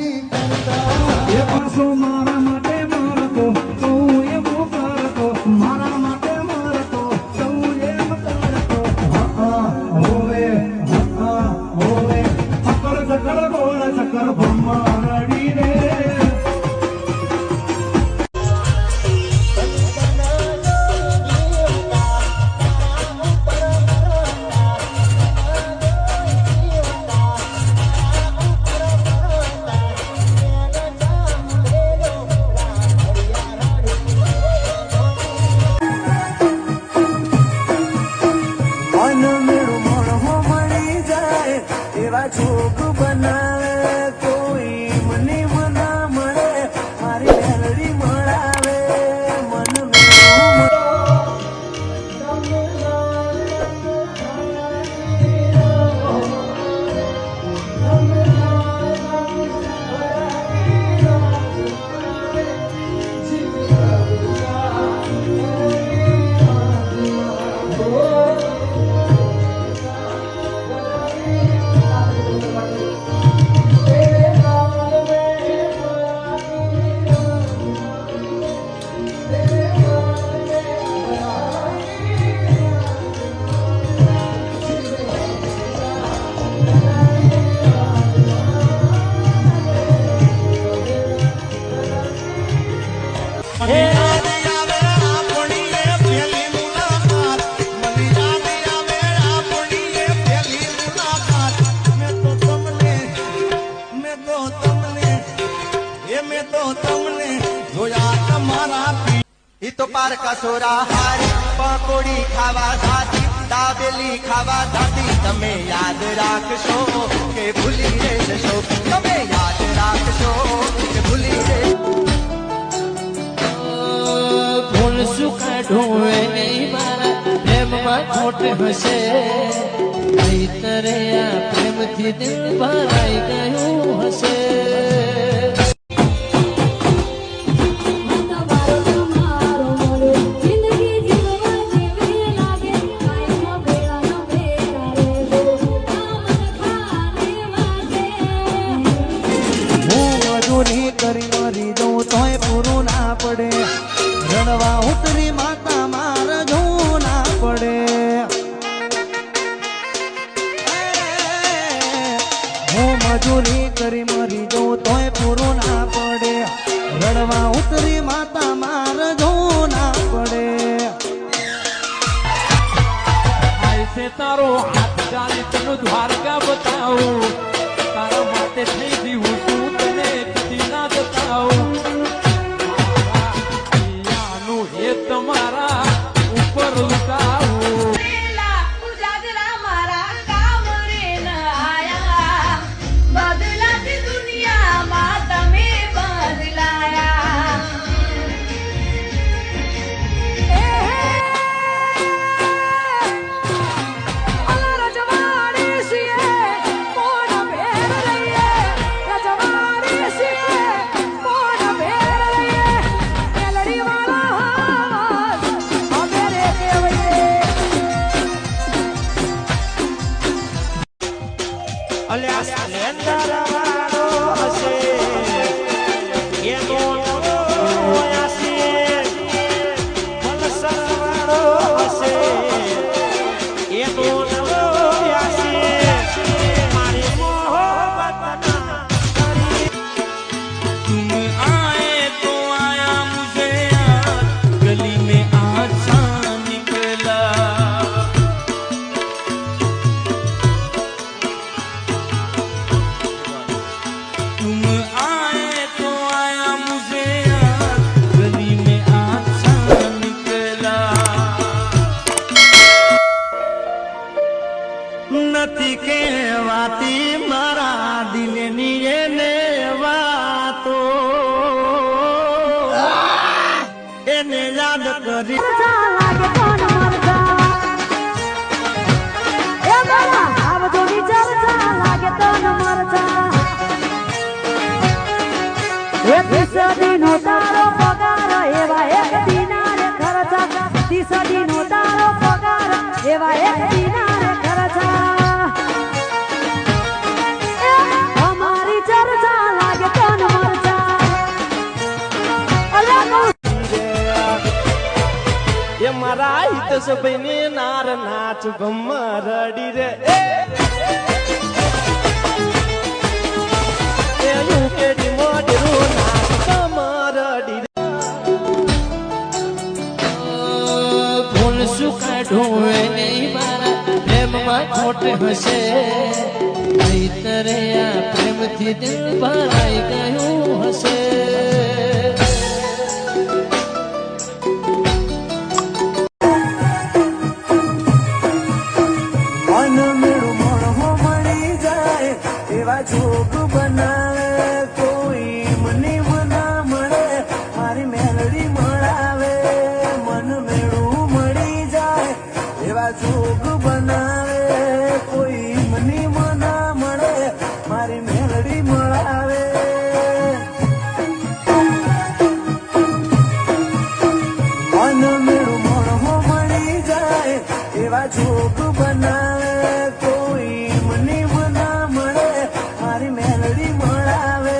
નથી કરતા એ પાછો મારા માટે મારતો તું એવું કરતો મારા માટે મારતો તું એમ કરતો હોવે ચક્કર ચક્કર ગોળ ચક્કર ભમારડી રે જોગ બનાવે કોઈ મને મના મળે મારી મેલડી મળાવે મન तो पार का सोरा हारी पकोड़ी खावा जाती दाबेली खावा जाती तमे याद राखशो के भूली रे जशो तमे याद राखशो के भूली रे फूल सुखा ढोए नहीं मारा प्रेम में खोट हसे तरे आ प्रेम थी दिल भराई गयो हसे રણવા ઉતરી માતા માર જો ના પડે હું મજૂરી કરી મરી જો તોય પૂરું ના પડે રણવા ઉતરી માતા માર જો ના પડે આઈસે તારો હાથ ચાલી તનો દ્વારકા બતાવું તારા માટે થઈ દીવું શું તને કદી ના બતાવું તમારા ઉપર લુકાવું ઉજાગરા મારા કામ રે ન આયા બદલાતી દુનિયામાં તમે બદલાયા રજવાડી છીએ કોણ ભેર રહીએ રજવાડી છીએ કોણ ભેર રહીએ મેલડી વાળા અલ્યા સ્પ્લેન્ડર વાળો હશે એનો નવો હશે પલ્સર વાળો હશે એનો નવો હશે મારી મોહબ્બતના तुम आए तो आया मुझे याद गली में आजा निकला तुम आए तो आया मुझे याद गली में आजा निकला નથી કહેવાતી મારા દિલની એને વાતો એને યાદ કરી લાગે કોણ મરતા એ મારા આવજોની ચર્ચા લાગે કોણ મરતા એક દિસદીનો તારો પગાર એવા એક દિનારે ખર્ચા દિસદીનો તારો પગાર એવા એક દિનારે ખર્ચા અમારી ચર્ચા લાગે હર્ષભાઈ ને નાર નાચ ભમરડી રે કેડી મોડરું નાચ ભમરડી રે ફૂલ શું કાઢું એને મારા પ્રેમમાં ખોટ હશે નહીતરે આ પ્રેમથી દિલ ભરાઈ ગયું હશે જોગ બનાવે કોઈ મને મના મળે મારી મેલડી મળાવે મન મેળું મળી જાય એવા જોગ બનાવે કોઈ મને મના મળે મારી મેલડી મળાવે મન મેળું મળો મળી જાય એવા જોગ બનાવે કોઈ મને મના મળે મારી મેલડી મળાવે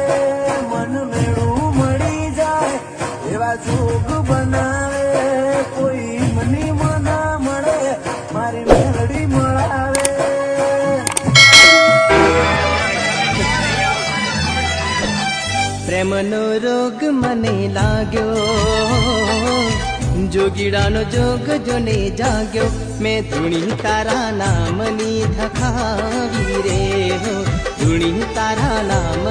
મન મેળું મળી જાય એવા જોગ બનાવે કોઈ મને મના મળે મારી મેલડી મળાવે પ્રેમનો રોગ મને લાગ્યો જોગીડાનો જોગ જોને જાગ્યો મેં ધૂણી તારા નામની ધખાવી રે હો ધૂણી તારા નામ